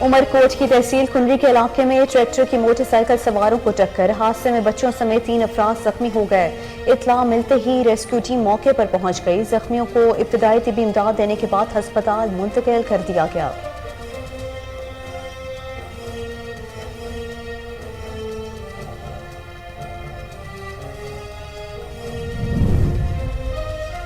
उमरकोट की तहसील कुंडरी के इलाके में ट्रैक्टर की मोटरसाइकिल सवारों को टक्कर, हादसे में बच्चों समेत 3 अफराद जख्मी हो गए। इत्तला मिलते ही रेस्क्यू टीम मौके पर पहुंच गई। जख्मियों को इब्तदाई तिबी इमदाद देने के बाद अस्पताल मुंतकिल कर दिया गया।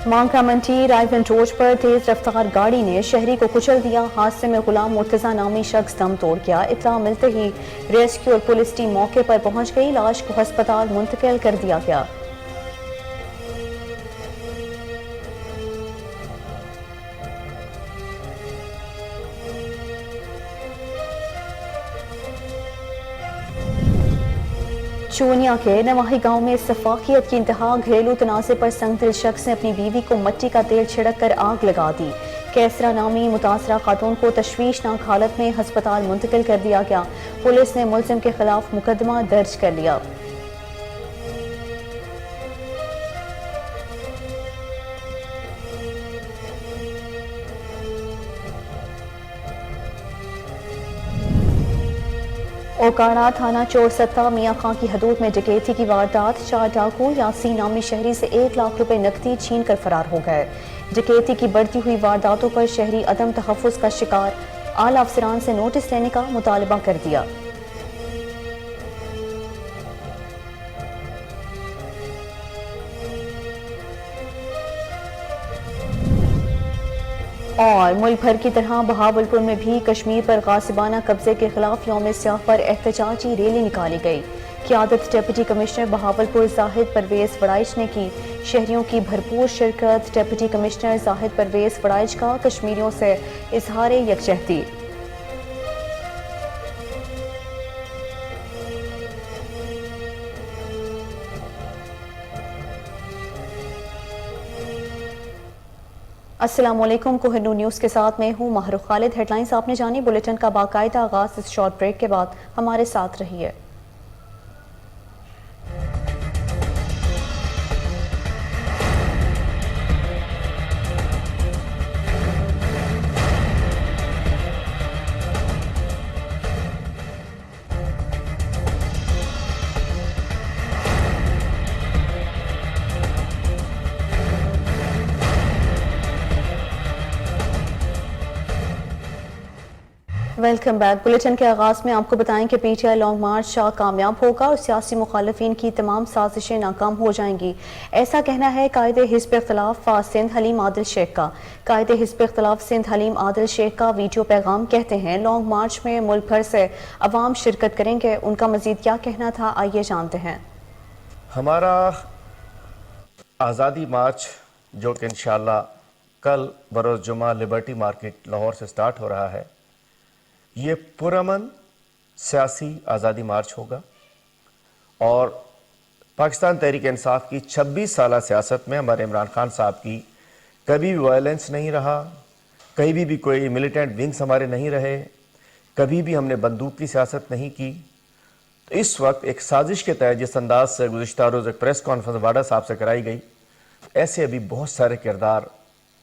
मांगरा मंडी रायवन रोड पर तेज रफ्तार गाड़ी ने शहरी को कुचल दिया। हादसे में गुलाम मुर्तजा नामी शख्स दम तोड़ गया। इत्तला मिलते ही रेस्क्यू और पुलिस टीम मौके पर पहुंच गई। लाश को अस्पताल मुंतकिल कर दिया गया। चूनिया के नवाही गांव में सफाकियत की इंतहा, घरेलू तनाज़े पर संगदिल शख्स ने अपनी बीवी को मट्टी का तेल छिड़क कर आग लगा दी। कैसरा नामी मुतासरा खातून को तशवीशनाक हालत में अस्पताल मुंतकिल कर दिया गया। पुलिस ने मुलजिम के खिलाफ मुकदमा दर्ज कर लिया। ओकाड़ा थाना चोर सत्ता मियाँ खां की हदूद में डकैती की वारदात, 4 डाकू यासीन नामी शहरी से 1 लाख रुपए नकदी छीन कर फरार हो गए। डकैती की बढ़ती हुई वारदातों पर शहरी अदम तहफ़्फ़ुज़ का शिकार, आला अफसरान से नोटिस लेने का मुतालबा कर दिया। और मुल्क भर की तरह बहावलपुर में भी कश्मीर पर गासिबाना कब्जे के खिलाफ यौम स्याह पर एहतजाजी रैली निकाली गई। क़ियादत डिप्टी कमिश्नर बहावलपुर जाहिद परवेज वड़ाइच ने की। शहरियों की भरपूर शिरकत। डिप्टी कमिश्नर जाहिद परवेज वड़ाइच का कश्मीरियों से इजहार यकजहती। अस्सलाम वालेकुम, कोहिनूर न्यूज़ के साथ मैं हूँ महरूख खालिद। हेडलाइंस आपने जानी, बुलेटिन का बाकायदा आगाज़ इस शॉर्ट ब्रेक के बाद। हमारे साथ रहिए। Welcome back. बुलेटिन के आगाज़ में आपको बताएं कि पीटीआई लॉन्ग मार्च कामयाब होगा और सियासी मुखालिफिन की तमाम साजिशें नाकाम हो जाएंगी। ऐसा कहना है कायदे हिज़्ब इख्तिलाफ सिंध हलीम आदिल शेख का। कायदे हिज़्ब इख्तिलाफ सिंध हलीम आदिल शेख का वीडियो पैगाम कहते हैं लॉन्ग मार्च में मुल्क भर से अवाम शिरकत करेंगे। उनका मजीद क्या कहना था, आइए जानते हैं। हमारा आज़ादी मार्च जो कि इंशाअल्लाह कल बरोज़ जुमा लिबर्टी मार्केट लाहौर से स्टार्ट हो रहा है, ये पुरअमन सियासी आज़ादी मार्च होगा और पाकिस्तान तहरीक इंसाफ की 26 साला सियासत में हमारे इमरान खान साहब की कभी भी वायलेंस नहीं रहा, कहीं भी कोई मिलिटेंट विंग्स हमारे नहीं रहे, कभी भी हमने बंदूक की सियासत नहीं की। तो इस वक्त एक साजिश के तहत जिस अंदाज से गुज़िश्ता रोज़ एक प्रेस कॉन्फ्रेंस वाडा साहब से कराई गई, ऐसे अभी बहुत सारे किरदार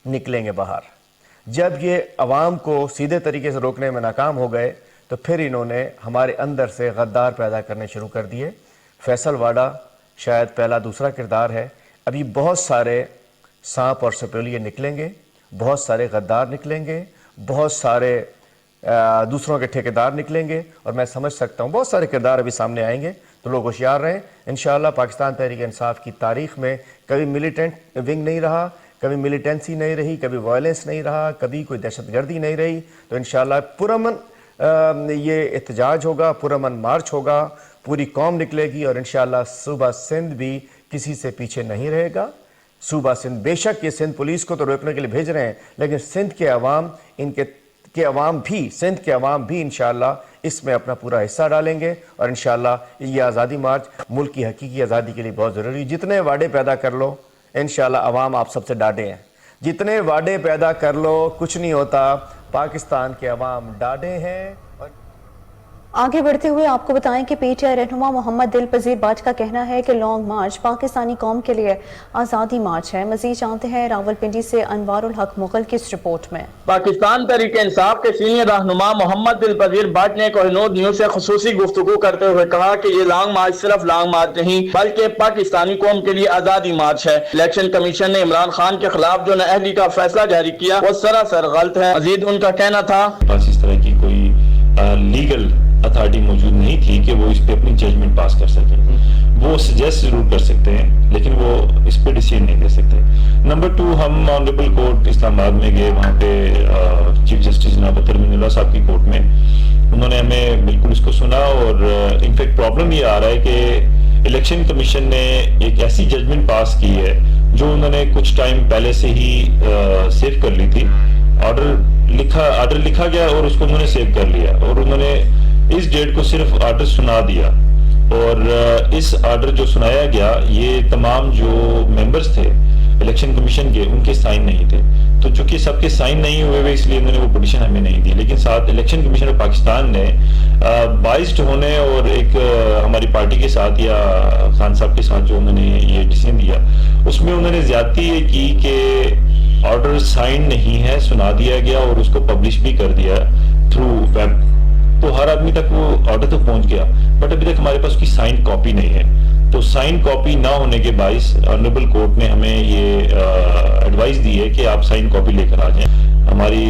निकलेंगे बाहर। जब ये अवाम को सीधे तरीके से रोकने में नाकाम हो गए तो फिर इन्होंने हमारे अंदर से गद्दार पैदा करने शुरू कर दिए। फैसल वाडा शायद पहला दूसरा किरदार है। अभी बहुत सारे सांप और सपेलिए निकलेंगे, बहुत सारे गद्दार निकलेंगे, बहुत सारे दूसरों के ठेकेदार निकलेंगे और मैं समझ सकता हूँ बहुत सारे किरदार अभी सामने आएंगे। तो लोग होशियार रहें। इंशाअल्लाह पाकिस्तान तहरीक इंसाफ की तारीख़ में कभी मिलिटेंट विंग नहीं रहा, कभी मिलिटेंसी नहीं रही, कभी वायलेंस नहीं रहा, कभी कोई दहशतगर्दी नहीं रही। तो इंशाअल्लाह पुरअमन ये एहतजाज होगा, पुरअमन मार्च होगा, पूरी कौम निकलेगी और इंशाअल्लाह सूबा सिंध भी किसी से पीछे नहीं रहेगा। सूबा सिंध बेशक ये सिंध पुलिस को तो रोकने के लिए भेज रहे हैं, लेकिन सिंध के अवाम सिंध के अवाम भी इंशाअल्लाह इसमें अपना पूरा हिस्सा डालेंगे और इंशाअल्लाह ये आज़ादी मार्च मुल्क की हकीकी आज़ादी के लिए बहुत ज़रूरी है। जितने वादे पैदा कर लो इंशाअल्लाह अवाम आप सबसे डांटे हैं, जितने वादे पैदा कर लो कुछ नहीं होता, पाकिस्तान के अवाम डांटे हैं। آگے بڑھتے ہوئے آپ کو بتائیں کہ پی ٹی آئی رہنما محمد دل پذیر بٹ کا کہنا ہے کہ لانگ مارچ پاکستانی قوم کے لیے آزادی مارچ ہے. مزید جانتے ہیں راولپنڈی سے انوار الحق مغل کی اس رپورٹ میں. پاکستان تحریک انصاف کے سینئر رہنما محمد دل پذیر بٹ نے کوہ نور نیوز سے خصوصی گفتگو کرتے ہوئے کہا کہ یہ لانگ مارچ صرف لانگ مارچ نہیں بلکہ پاکستانی قوم کے لیے آزادی مارچ ہے. الیکشن کمیشن نے عمران خان کے خلاف جو نااہلی کا فیصلہ جاری کیا وہ سراسر غلط ہے. مزید ان کا کہنا تھا پاس اس طرح کی کوئی لیگل اتھارٹی موجود نہیں تھی کہ وہ اس پہ اپنی ججمنٹ پاس کر سکے. وہ سجیسٹ ضرور کر سکتے ہیں لیکن وہ اس پہ ڈیسیژن نہیں دے سکتے. نمبر 2 ہم آنریبل کورٹ اسلام آباد میں گئے. وہاں پہ چیف جسٹس جناب اطہر من اللہ صاحب کی کورٹ میں انہوں نے ہمیں بالکل اس کو سنا. اور انفیکٹ پرابلم یہ آ رہا ہے کہ الیکشن کمیشن نے ایک ایسی ججمنٹ پاس کی ہے جو انہوں نے کچھ ٹائم پہلے سے ہی سیو کر لی تھی. آرڈر لکھا گیا اور اس کو انہوں نے سیو کر لیا اور انہوں نے اس ڈیٹ کو صرف آرڈر سنا دیا. اور اس آرڈر جو سنایا گیا یہ تمام جو ممبرز تھے الیکشن کمیشن کے ان کے سائن نہیں تھے. تو چونکہ سب کے سائن نہیں ہوئے ہوئے اس لیے انہوں نے وہ پٹیشن ہمیں نہیں دی. لیکن ساتھ الیکشن کمیشن آف پاکستان نے بائسڈ ہونے اور ایک ہماری پارٹی کے ساتھ یا خان صاحب کے ساتھ جو انہوں نے یہ ڈیسیژن دیا اس میں انہوں نے زیادتی یہ کی کہ آرڈر سائن نہیں ہے, سنا دیا گیا اور اس کو پبلش بھی کر دیا تھرو ویب. تو ہر آدمی تک وہ آرڈر تو پہنچ گیا بٹ ابھی تک ہمارے پاس اس کی سائن کاپی نہیں ہے. تو سائن کاپی نہ ہونے کے باعث آنریبل کورٹ نے ہمیں یہ ایڈوائز دی ہے کہ آپ سائن کاپی لے کر آ جائیں. ہماری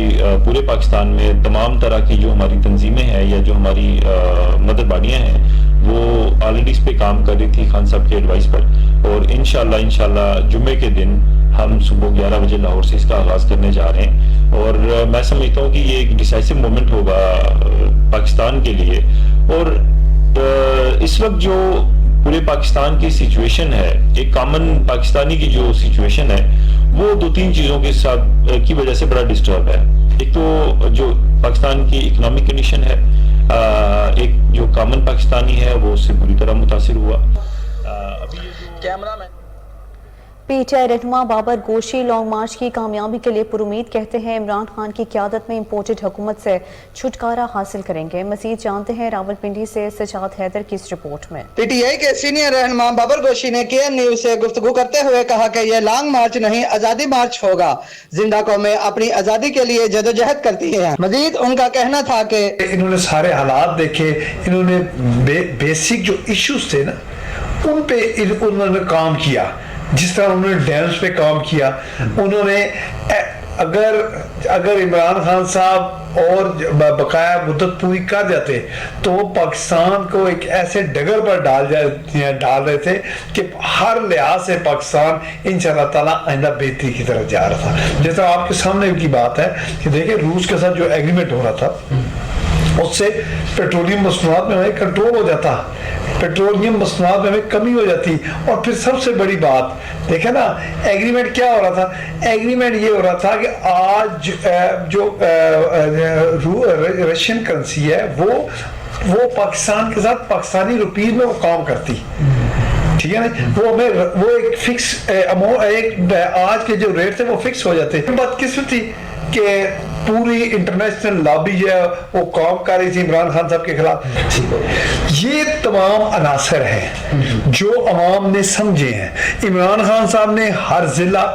پورے پاکستان میں تمام طرح کی جو ہماری تنظیمیں ہیں یا جو ہماری مدر باڈیاں ہیں وہ آلریڈی اس پہ کام کر رہی تھی خان صاحب کے ایڈوائز پر. اور انشاءاللہ جمعے کے دن ہم صبح 11 بجے لاہور سے اس کا آغاز کرنے جا رہے ہیں. اور میں سمجھتا ہوں کہ یہ ایک ڈیسائسو مومنٹ ہوگا پاکستان کے لیے. اور اس وقت جو پورے پاکستان کی سچویشن ہے, ایک کامن پاکستانی کی جو سچویشن ہے وہ 2-3 چیزوں کے ساتھ کی وجہ سے بڑا ڈسٹرب ہے. ایک تو جو پاکستان کی اکنامک کنڈیشن ہے, ایک جو کامن پاکستانی ہے وہ اس سے بری طرح متاثر ہوا. کیمرہ میں پی ٹی آئی رہنما بابر گوشی لانگ مارچ کی کامیابی کے لیے پرامید کہتے ہیں عمران خان کی قیادت میں امپورٹڈ حکومت سے چھٹکارا حاصل کریں گے. مزید جانتے ہیں راولپنڈی سے سجاد حیدر کی اس رپورٹ میں. پی ٹی آئی کے سینئر رہنما بابر گوشی نے کے این نیوز سے گفتگو کرتے ہوئے کہا کہ یہ لانگ مارچ نہیں آزادی مارچ ہوگا. زندہ قومیں اپنی آزادی کے لیے جدوجہد کرتی ہیں. مزید ان کا کہنا تھا کہ انہوں نے سارے حالات دیکھے, انہوں نے بیسک جو ایشوز تھے نا ان پہ انہوں نے کام کیا. جس طرح انہوں نے ڈیمز پہ کام کیا, انہوں نے اگر عمران خان صاحب اور بقایا مدت پوری کر جاتے تو وہ پاکستان کو ایک ایسے ڈگر پر ڈال رہے تھے کہ ہر لحاظ سے پاکستان انشاءاللہ تعالیٰ آئندہ بہتری کی طرف جا رہا تھا. جیسا آپ کے سامنے کی بات ہے کہ دیکھیں روس کے ساتھ جو ایگریمنٹ ہو رہا تھا اس سے پیٹرولیم مصنوعات میں ہمیں کنٹرول ہو جاتا, پیٹرولیم مصنوعات میں ہمیں کمی ہو جاتی. اور پھر سب سے بڑی بات دیکھیں نا ایگریمنٹ کیا ہو رہا تھا, ایگریمنٹ یہ ہو رہا تھا کہ آج جو رشین کرنسی ہے وہ پاکستان کے ساتھ پاکستانی روپیز میں وہ کام کرتی, ٹھیک ہے نا, وہ ایک فکس آج کے جو ریٹ تھے وہ فکس ہو جاتے. بات قسمت تھی کہ پوری انٹرنیشنل لابی جو ہے وہ کام کر رہی تھی عمران خان صاحب کے خلاف. یہ تمام عناصر ہیں جو عوام نے سمجھے ہیں. عمران خان صاحب نے ہر ضلع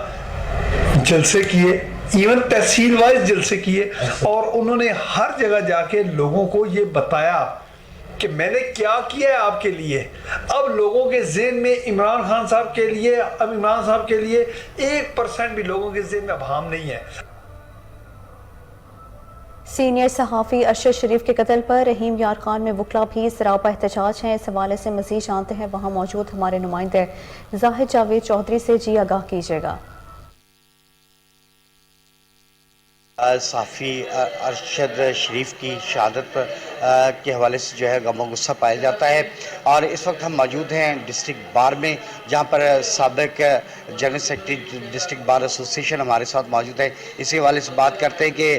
جلسے کیے, ایون تحصیل وائز جلسے کیے, اور انہوں نے ہر جگہ جا کے لوگوں کو یہ بتایا کہ میں نے کیا کیا ہے آپ کے لیے. اب لوگوں کے ذہن میں عمران خان صاحب کے لیے 1% بھی لوگوں کے ذہن میں ابہام نہیں ہے. سینئر صحافی ارشد شریف کے قتل پر رحیم یار خان میں وکلا بھی سراپا احتجاج ہیں. اس حوالے سے مزید جانتے ہیں وہاں موجود ہمارے نمائندے زاہد جاوید چودھری سے. جی آگاہ کیجیے گا. صحافی ارشد شریف کی شہادت کے حوالے سے جو ہے غم و غصہ پایا جاتا ہے, اور اس وقت ہم موجود ہیں ڈسٹرکٹ بار میں جہاں پر سابق general secretary district bar association ہمارے ساتھ موجود ہے. اسی حوالے سے بات کرتے ہیں کہ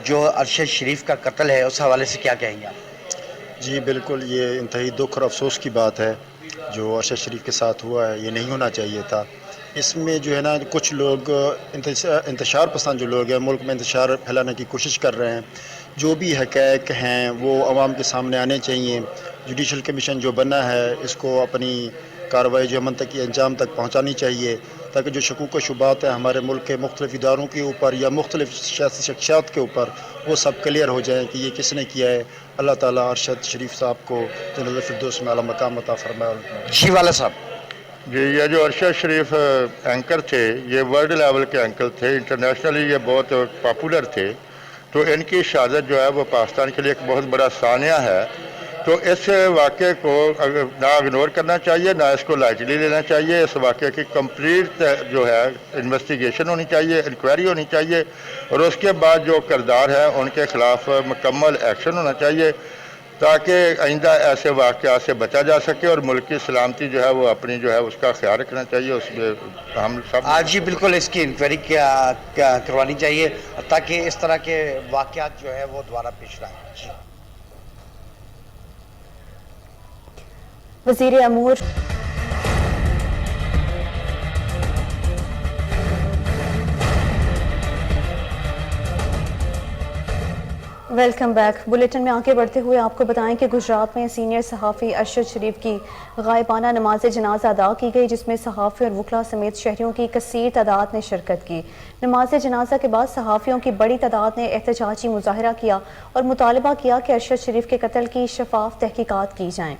جو ارشد شریف کا قتل ہے اس حوالے سے کیا کہیں گے آپ؟ جی بالکل, یہ انتہائی دکھ اور افسوس کی بات ہے جو ارشد شریف کے ساتھ ہوا ہے. یہ نہیں ہونا چاہیے تھا. اس میں جو ہے نا کچھ لوگ انتشار پسند جو لوگ ہیں ملک میں انتشار پھیلانے کی کوشش کر رہے ہیں جو بھی حقائق ہیں وہ عوام کے سامنے آنے چاہیے. جوڈیشل کمیشن جو بنا ہے اس کو اپنی کارروائی جو امن تک انجام تک پہنچانی چاہیے تاکہ جو شکوک و شبہات ہیں ہمارے ملک کے مختلف اداروں کے اوپر یا مختلف سیاسی شخصیات کے اوپر وہ سب کلیئر ہو جائیں کہ یہ کس نے کیا ہے. اللہ تعالیٰ ارشد شریف صاحب کو جنت الفردوس میں اعلیٰ مقام عطا فرمائے. جی والا صاحب. جی یہ جو ارشد شریف اینکر تھے یہ ورلڈ لیول کے اینکر تھے, انٹرنیشنلی یہ بہت پاپولر تھے, تو ان کی شہادت جو ہے وہ پاکستان کے لیے ایک بہت بڑا سانحہ ہے. تو اس واقعے کو نہ اگنور کرنا چاہیے نہ اس کو لائٹلی لینا چاہیے. اس واقعے کی کمپلیٹ جو ہے انویسٹیگیشن ہونی چاہیے, انکوائری ہونی چاہیے, اور اس کے بعد جو کردار ہیں ان کے خلاف مکمل ایکشن ہونا چاہیے تاکہ آئندہ ایسے واقعات سے بچا جا سکے, اور ملک کی سلامتی جو ہے وہ اپنی جو ہے اس کا خیال رکھنا چاہیے. اس میں ہم سب آج جی بالکل اس کی انکوائری کروانی چاہیے تاکہ اس طرح کے واقعات جو ہے وہ دوبارہ پیش نہ آئیں. جی وزیر امور ویلکم بیک. بلیٹن میں آگے بڑھتے ہوئے آپ کو بتائیں کہ گجرات میں سینئر صحافی ارشد شریف کی غائبانہ نماز جنازہ ادا کی گئی جس میں صحافی اور وکلاء سمیت شہریوں کی کثیر تعداد نے شرکت کی. نماز جنازہ کے بعد صحافیوں کی بڑی تعداد نے احتجاجی مظاہرہ کیا اور مطالبہ کیا کہ ارشد شریف کے قتل کی شفاف تحقیقات کی جائیں.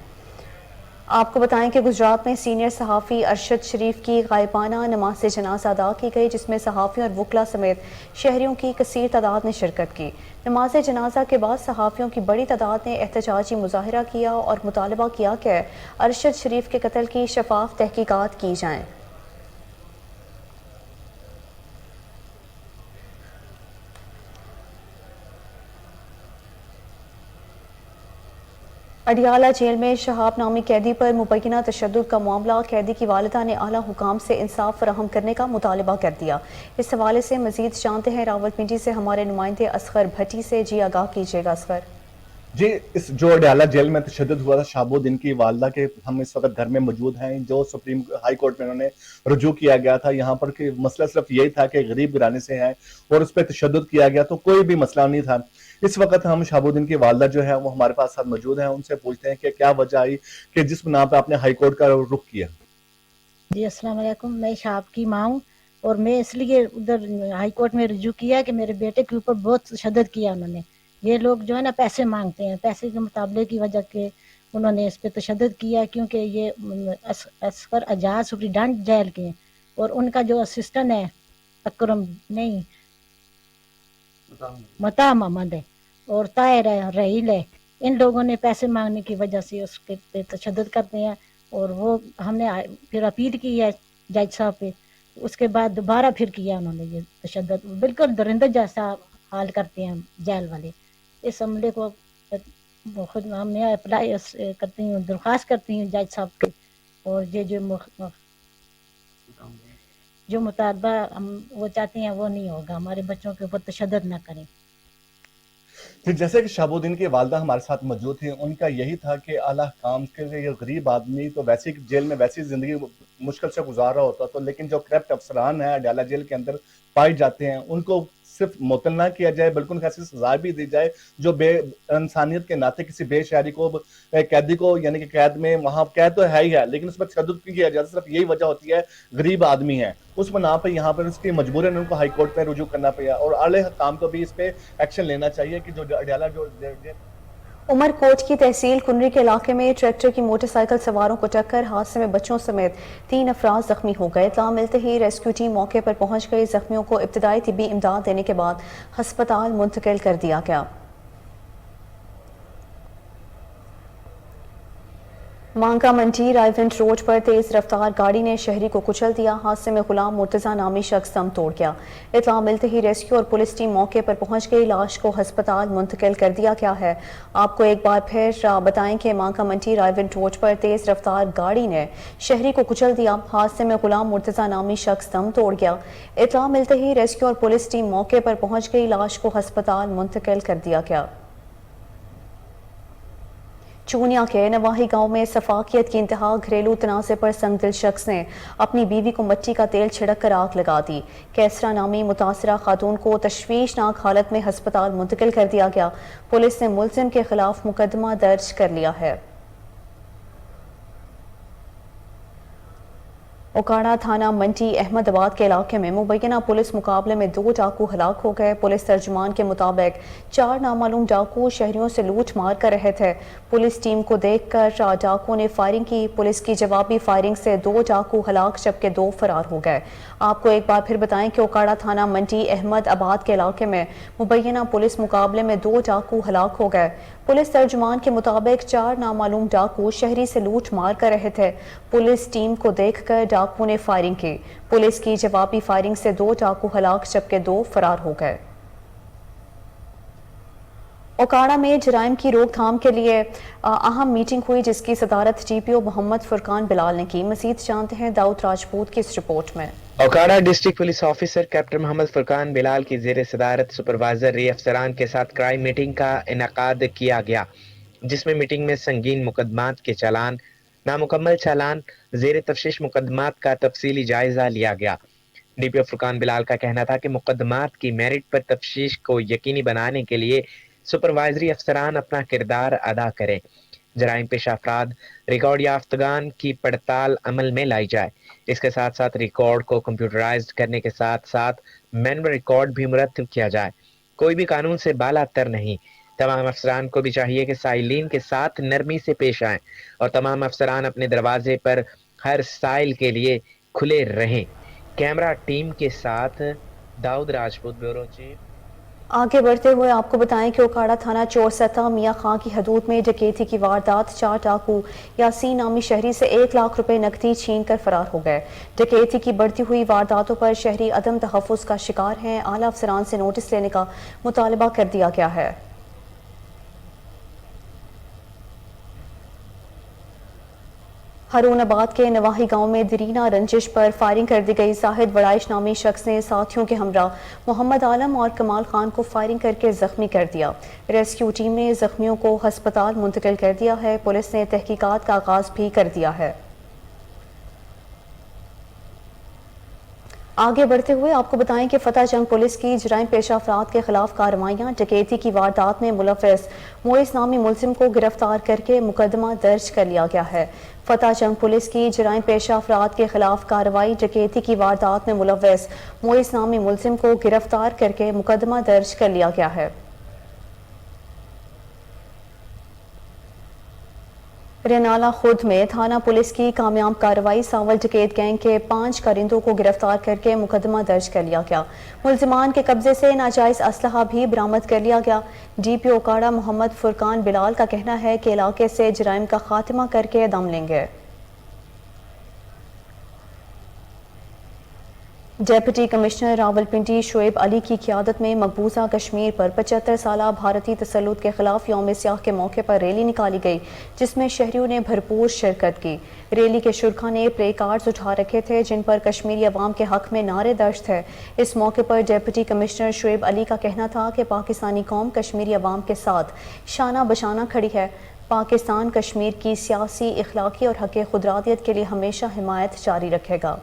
آپ کو بتائیں کہ گجرات میں سینئر صحافی ارشد شریف کی غائبانہ نماز جنازہ ادا کی گئی جس میں صحافیوں اور وکلاء سمیت شہریوں کی کثیر تعداد نے شرکت کی. نماز جنازہ کے بعد صحافیوں کی بڑی تعداد نے احتجاجی مظاہرہ کیا اور مطالبہ کیا کہ ارشد شریف کے قتل کی شفاف تحقیقات کی جائیں. اڈیالہ جیل میں شہاب نامی قیدی پر مبینہ تشدد کا معاملہ. قیدی کی والدہ نے اعلیٰ حکام سے انصاف فراہم کرنے کا مطالبہ کر دیا. اس حوالے سے مزید جانتے ہیں راولپنڈی سے ہمارے نمائندے اصغر بھٹی سے. جی آگاہ کیجیے گا اصغر. جی اس جو اڈیالہ جیل میں تشدد ہوا تھا شہاب الدین کی والدہ کے ہم اس وقت گھر میں موجود ہیں جو سپریم ہائی کورٹ میں انہوں نے رجوع کیا گیا تھا. یہاں پر کہ مسئلہ صرف یہی تھا کہ غریب گھرانے سے ہے اور اس پہ تشدد کیا گیا, تو کوئی بھی مسئلہ نہیں تھا. اس وقت ہم شہاب الدین کی والدہ جو ہے وہ ہمارے پاس ساتھ موجود ہیں, ان سے پوچھتے ہیں کہ کیا وجہ آئی کہ جس بنا پہ آپ نے ہائی کورٹ کا رخ کیا. جی السلام علیکم, میں شہاب کی ماں ہوں اور میں اس لیے ادھر ہائی کورٹ میں رجوع کیا کہ میرے بیٹے کے اوپر بہت تشدد کیا انہوں نے. یہ لوگ جو ہے نا پیسے مانگتے ہیں, پیسے کے مطابلے کی وجہ کے انہوں نے اس پہ تشدد کیا کیونکہ یہ اصغر اعجاز سپریڈنٹ جیل کے ہیں اور ان کا جو اسسٹنٹ ہے اکرم نہیں متا محمد ہے اور طاہر ہے رحیل ہے, ان لوگوں نے پیسے مانگنے کی وجہ سے اس کے پہ تشدد کرتے ہیں. اور وہ ہم نے پھر اپیل کی ہے جج صاحب پہ, اس کے بعد دوبارہ پھر کیا انہوں نے یہ تشدد. بالکل درندہ جیسا حال کرتے ہیں جیل والے. اس عملے کو خود ہم نے اپلائی کرتی ہوں, درخواست کرتی ہوں جج صاحب کے, اور یہ جو مطالبہ ہم وہ چاہتے ہیں وہ نہیں ہوگا, ہمارے بچوں کے اوپر تشدد نہ کریں. جیسے کہ شہاب الدین کی والدہ ہمارے ساتھ موجود تھیں, ان کا یہی تھا کہ اعلیٰ حکام کے یہ غریب آدمی تو ویسے جیل میں ویسی زندگی مشکل سے گزار رہا ہوتا, تو لیکن جو کرپٹ افسران ہیں اڈیالہ جیل کے اندر پائے جاتے ہیں ان کو صرف معطل نہ کیا جائے بلکہ ان کو ایسی سزا بھی دی جائے جو بے انسانیت کے ناطے کسی بے شہری کو قیدی کو یعنی کہ قید میں وہاں قید تو ہے ہی ہے لیکن اس پر تشدد کیا جاتا, صرف یہی وجہ ہوتی ہے غریب آدمی ہے. اس بنا پہ یہاں پر اس کی مجبوراً ان کو ہائی کورٹ میں رجوع کرنا پڑا اور اعلی حکام کو بھی اس پہ ایکشن لینا چاہیے کہ جو اڈیالہ جو عمر کوٹ کی تحصیل کنری کے علاقے میں ٹریکٹر کی موٹر سائیکل سواروں کو ٹکر, حادثے میں بچوں سمیت 3 افراد زخمی ہو گئے. اطلاع ملتے ہی ریسکیو ٹیم موقع پر پہنچ گئی. زخمیوں کو ابتدائی طبی امداد دینے کے بعد ہسپتال منتقل کر دیا گیا. مانکا منڈی رائیونٹ روڈ پر تیز رفتار گاڑی نے شہری کو کچل دیا. حادثے میں غلام مرتضیٰ نامی شخص دم توڑ گیا. اطلاع ملتے ہی ریسکیو اور پولیس ٹیم موقع پر پہنچ گئی. لاش کو ہسپتال منتقل کر دیا گیا ہے. آپ کو ایک بار پھر بتائیں کہ مانکا منڈی رائیونٹ روڈ پر تیز رفتار گاڑی نے شہری کو کچل دیا. حادثے میں غلام مرتضیٰ نامی شخص دم توڑ گیا. اطلاع ملتے ہی ریسکیو اور پولیس ٹیم موقع پر پہنچ گئی. لاش کو ہسپتال منتقل کر دیا گیا. चूनिया के नवाही गांव में सफाकियत की इंतहा, घरेलू तनाज़े पर संगदिल शख्स ने अपनी बीवी को मिट्टी का तेल छिड़क कर आग लगा दी। कैसरा नामी मुतासरा खातून को तशवीशनाक हालत में हस्पताल मुंतकिल कर दिया गया। पुलिस ने मुलजिम के खिलाफ मुकदमा दर्ज कर लिया है। ओकाड़ा थाना मंडी अहमदाबाद के इलाके में मुबैना पुलिस मुकाबले में 2 डाकू हलाक हो गए। पुलिस तर्जुमान के मुताबिक 4 नामालूम डाकू शहरियों से लूट मार कर रहे थे। पुलिस टीम को देखकर डाकू ने फायरिंग की। पुलिस की जवाबी फायरिंग से 2 डाकू हलाक जबकि 2 फरार हो गए। आपको एक बार फिर बताएं कि ओकाड़ा थाना मंडी अहमदाबाद के इलाके में मुबैना पुलिस मुकाबले में 2 डाकू हलाक हो गए। पुलिस तर्जुमान के मुताबिक 4 नामालूम डाकू शहरी से लूट मार कर रहे थे। पुलिस टीम को देखकर डाकू ने फायरिंग की। पुलिस की जवाबी फायरिंग से 2 डाकू हलाक जबकि 2 फरार हो गए। ओकाड़ा में जराइम की रोकथाम के लिए अहम मीटिंग हुई, जिसकी सदारत GPO मोहम्मद फुरकान बिलाल ने की। मजीद जानते हैं दाऊद राजपूत की इस रिपोर्ट में। Okara district police officer captain Mohammad Furqan Bilal की ज़ेर सदारत सुपरवाइजर री अफसरान के साथ क्राइम मीटिंग का इनेकाद किया गया, जिसमें मीटिंग में संगीन मुकदमात के चालान, नामुकम्मल चालान, ज़ेर तफ्तीश मुकदमात का तफसीली जायजा लिया गया। DPO फुरकान बिलाल का कहना था कि मुकदमात की मेरिट पर तफ्तीश को यकीनी बनाने के लिए सुपरवाइजरी अफसरान अपना किरदार अदा करें। जराइम पेश अफराद रिकॉर्ड याफ्तगान की पड़ताल अमल में लाई जाए। इसके साथ साथ रिकॉर्ड को कंप्यूटराइज्ड करने के साथ साथ मैनुअल रिकॉर्ड भी मुरतब किया जाए। कोई भी कानून से बालातर नहीं। तमाम अफसरान को भी चाहिए कि साइलिन के साथ नरमी से पेश आएं और तमाम अफसरान अपने दरवाजे पर हर साइल के लिए खुले रहें। कैमरा टीम के साथ दाऊद राजपूत, ब्यूरो चीफ। आगे बढ़ते हुए आपको बताएं कि ओकाड़ा थाना चोरसता मियाँ खां की हदूद में डकैती की वारदात। 4 डाकू यासीन नामी शहरी से 1 लाख रुपए नकदी छीन कर फरार हो गए। डकैती की बढ़ती हुई वारदातों पर शहरी अदम तहफ़्फ़ुज़ का शिकार हैं। आला अफसरान से नोटिस लेने का मुतालबा कर दिया गया है। हारूनाबाद के नवाही गांव में दरीना रंजिश पर फायरिंग कर दी गई। जाहिद वड़ाइश नामी शख्स ने साथियों के हमरा मोहम्मद आलम और कमाल खान को फायरिंग करके जख्मी कर दिया। रेस्क्यू टीम ने जख्मियों को हस्पताल मुंतकिल कर दिया है। पुलिस ने तहकीकात का आगाज भी कर दिया है। आगे बढ़ते हुए आपको बताएं कि फतेह जंग पुलिस की जराइम पेशा अफराद के खिलाफ कार्रवाइयां। डकैती की वारदात में मुलव्वस मोइस नामी मुलजिम को गिरफ्तार करके मुकदमा दर्ज कर लिया गया है। फतेह जंग पुलिस की जराइम पेशा अफराद के खिलाफ कार्रवाई। डकैती की वारदात में मुलव्वस मोइस नामी मुलजिम को गिरफ्तार करके मुकदमा दर्ज कर लिया गया है। रेनाला खुर्द में थाना पुलिस की कामयाब कार्रवाई। सावल डकैत गैंग के 5 कारिंदों को गिरफ्तार करके मुकदमा दर्ज कर लिया गया। मुलजिमान के कब्जे से नाजायज असलहा भी बरामद कर लिया गया। DPO ओकाड़ा मोहम्मद फुरकान बिलाल का कहना है कि इलाके से जराइम का खात्मा करके दम लेंगे। डेप्यूटी कमिश्नर रावलपिंडी शोएब अली की क़ियादत में मकबूजा कश्मीर पर 75 साला भारतीय तसल्लुत के खिलाफ यौम सियाह के मौके पर रैली निकाली गई, जिसमें शहरियों ने भरपूर शिरकत की। रैली के शुरा ने प्ले कार्ड्स उठा रखे थे, जिन पर कश्मीरी अवाम के हक में नारे दर्ज थे। इस मौके पर डेप्यूटी कमिश्नर शोएब अली का कहना था कि पाकिस्तानी कौम कश्मीरी अवाम के साथ शाना बशाना खड़ी है। पाकिस्तान कश्मीर की सियासी, इखलाकी और हक़ खुदरादियत के लिए हमेशा हिमायत जारी रखेगा।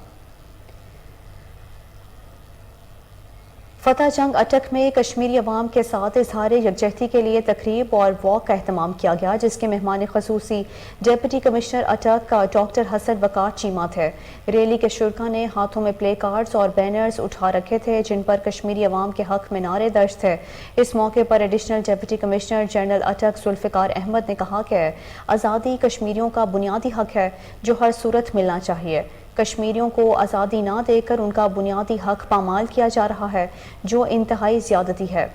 फतेह जंग अटक में कश्मीरी अवाम के साथ इजहार यकजहती के लिए तकरीब और वॉक का एहतमाम किया गया, जिसके मेहमान खसूसी डेप्यूटी कमिश्नर अटक डॉक्टर हसन वकार चीमा थे। रैली के शुरा ने हाथों में प्ले कार्ड्स और बैनर्स उठा रखे थे, जिन पर कश्मीरी अवाम के हक में नारे दर्ज थे। इस मौके पर एडिशनल डेप्यूटी कमिश्नर जनरल अटक जुल्फ़िकार अहमद ने कहा कि आज़ादी कश्मीरियों का बुनियादी हक है, जो हर सूरत मिलना चाहिए। कश्मीरियों को आज़ादी ना देकर उनका बुनियादी हक पामाल किया जा रहा है, जो इंतहाई ज़्यादती है।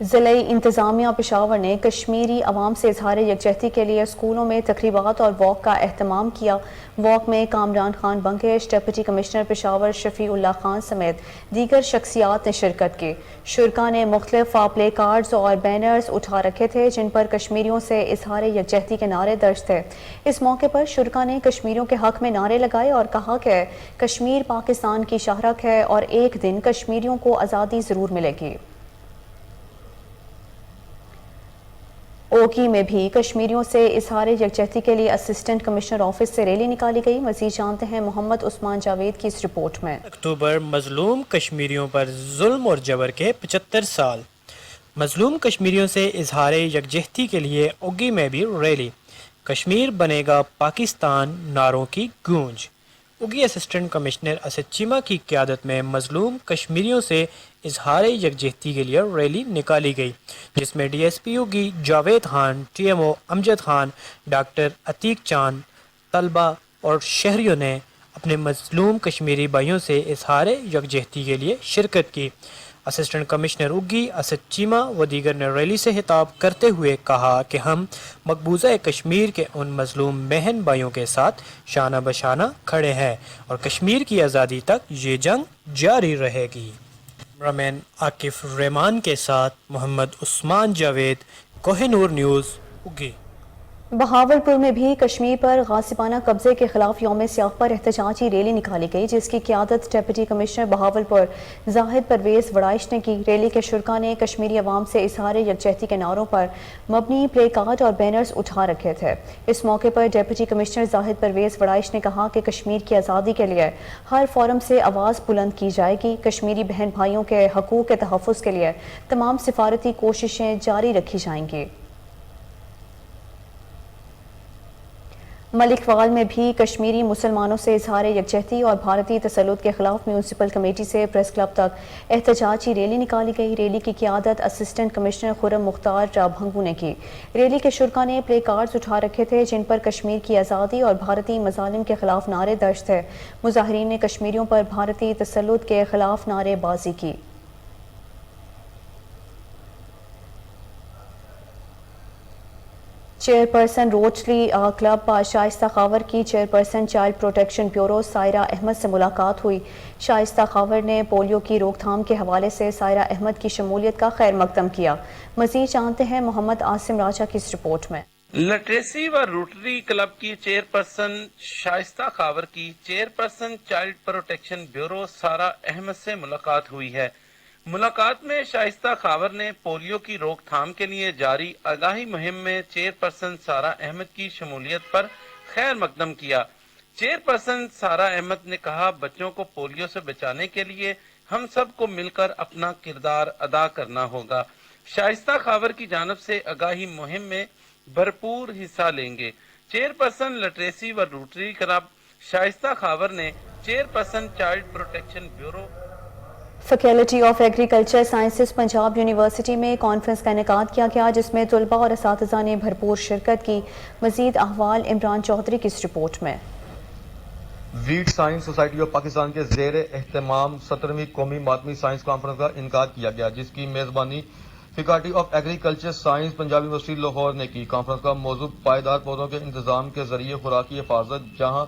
ज़िले इंतज़ामिया पेशावर ने कश्मीरी अवाम से इजहार यकजहती के लिए स्कूलों में तकरीबात और वॉक का एहतमाम किया। वॉक में कामरान खान बंगेश, डिप्टी कमिश्नर पेशावर शफीउल्लाह खान समेत दीगर शख्सियात ने शिरकत की। शुरा ने मुख्तलिफ प्ले कार्ड्स और बैनर्स उठा रखे थे, जिन पर कश्मीरियों से इजहार यकजहती के नारे दर्ज थे। इस मौके पर शुरा ने कश्मीरियों के हक में नारे लगाए और कहा कि कश्मीर पाकिस्तान की शाहरग है और एक दिन कश्मीरियों को आज़ादी ज़रूर मिलेगी। اوکی میں بھی کشمیریوں سے اظہار یکجہتی کے لیے اسسٹنٹ کمشنر آفس سے ریلی نکالی گئی. مزید جانتے ہیں محمد عثمان جاوید کی اس رپورٹ میں. اکتوبر مظلوم کشمیریوں پر ظلم اور جبر کے 75 سال. مظلوم کشمیریوں سے اظہار یکجہتی کے لیے اوگی میں بھی ریلی. کشمیر بنے گا پاکستان نعروں کی گونج. اوگی اسسٹنٹ کمشنر اسد چیمہ کی قیادت میں مظلوم کشمیریوں سے اظہار یکجہتی کے لیے ریلی نکالی گئی، جس میں D S P Oghi Javed Khan, T M O Amjad Khan, doctor Atiq Chand, طلبہ اور شہریوں نے اپنے مظلوم کشمیری بھائیوں سے اظہار یکجہتی کے لیے شرکت کی. اسسٹنٹ کمشنر اوگی اسد چیمہ و دیگر نے ریلی سے خطاب کرتے ہوئے کہا کہ ہم مقبوضہ کشمیر کے ان مظلوم بہن بھائیوں کے ساتھ شانہ بشانہ کھڑے ہیں اور کشمیر کی آزادی تک یہ جنگ جاری رہے گی. کیمرامین عاکف رحمان کے ساتھ محمد عثمان جاوید، کوہ نور نیوز، اوگی. بہاولپور میں بھی کشمیر پر غاصبانہ قبضے کے خلاف یوم سیاہ پر احتجاجی ریلی نکالی گئی، جس کی قیادت ڈپٹی کمشنر بہاولپور زاہد پرویز وڑائش نے کی. ریلی کے شرکاء نے کشمیری عوام سے اظہار یکجہتی کے نعروں پر مبنی پلے کارڈ اور بینرز اٹھا رکھے تھے. اس موقع پر ڈپٹی کمشنر زاہد پرویز وڑائش نے کہا کہ کشمیر کی آزادی کے لیے ہر فورم سے آواز بلند کی جائے گی. کشمیری بہن بھائیوں کے حقوق کے تحفظ کے لیے تمام سفارتی کوششیں جاری رکھی جائیں گی. ملک وال میں بھی کشمیری مسلمانوں سے اظہار یکجہتی اور بھارتی تسلط کے خلاف میونسپل کمیٹی سے پریس کلب تک احتجاجی ریلی نکالی گئی. ریلی کی قیادت اسسٹنٹ کمشنر خرم مختار بھنگو نے کی. ریلی کے شرکاء نے پلے کارڈز اٹھا رکھے تھے جن پر کشمیر کی آزادی اور بھارتی مظالم کے خلاف نعرے درج تھے. مظاہرین نے کشمیریوں پر بھارتی تسلط کے خلاف نعرے بازی کی. Chairperson Rotary Club Shaista Khawar کی chairperson child protection bureau Saira Ahmed سے ملاقات ہوئی. شائستہ خاور نے پولیو کی روک تھام کے حوالے سے سائرہ احمد کی شمولیت کا خیر مقدم کیا. مزید جانتے ہیں محمد عاصم راجہ کی اس رپورٹ میں. لٹریسی و روٹری کلب کی چیئرپرسن شائستہ خاور کی chairperson child protection bureau Saira Ahmed سے ملاقات ہوئی ہے. ملاقات میں شائستہ خاور نے پولیو کی روک تھام کے لیے جاری آگاہی مہم میں چیئرپرسن سائرہ احمد کی شمولیت پر خیر مقدم کیا. چیئرپرسن سائرہ احمد نے کہا، بچوں کو پولیو سے بچانے کے لیے ہم سب کو مل کر اپنا کردار ادا کرنا ہوگا. شائستہ خاور کی جانب سے آگاہی مہم میں بھرپور حصہ لیں گے. چیئرپرسن لٹریسی و روٹری کلب شائستہ خاور نے chairperson child protection bureau faculty of agriculture sciences Punjab university میں کانفرنس کا انعقاد کیا گیا، جس میں طلباء اور اساتذہ نے بھرپور شرکت کی. مزید احوال عمران چودھری کی اس رپورٹ میں. Vet science society of Pakistan کے زیر اہتمام 17ویں قومی ماتمی سائنس کانفرنس کا انعقاد کیا گیا، جس کی میزبانی faculty of agriculture science Punjab university Lahore نے کی. کانفرنس کا موضوع پائیدار پودوں کے انتظام کے ذریعے خوراکی حفاظت، جہاں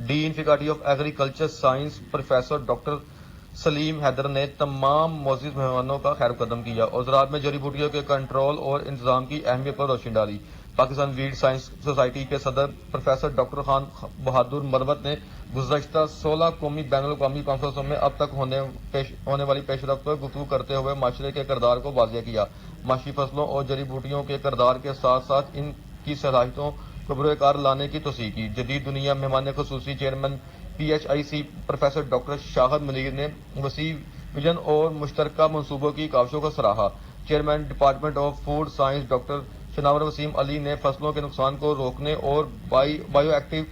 dean faculty of agriculture science professor doctor Saleem Haider نے تمام معزز مہمانوں کا خیر مقدم کیا اور زراعت میں جڑی بوٹیوں کے کنٹرول اور انتظام کی اہمیت پر روشنی ڈالی. پاکستان ویٹ سائنس سوسائٹی کے صدر پروفیسر ڈاکٹر خان بہادر مروت نے گزشتہ 16 قومی بین الاقوامی کانفرنسوں میں اب تک ہونے والی پیش رفت پر گفتگو کرتے ہوئے معاشرے کے کردار کو واضح کیا. معاشی فصلوں اور جڑی بوٹیوں کے کردار کے ساتھ ساتھ ان کی صلاحیتوں کو بروئے کار لانے کی توسیع کی. جدید دنیا مہمان خصوصی چیئرمین PHIC پروفیسر ڈاکٹر شاہد منیر نے وسیع ویژن اور مشترکہ منصوبوں کی کاوشوں کو سراہا. Chairman department of food science doctor Shanawar Waseem Ali نے فصلوں کے نقصان کو روکنے اور بائیو ایکٹیو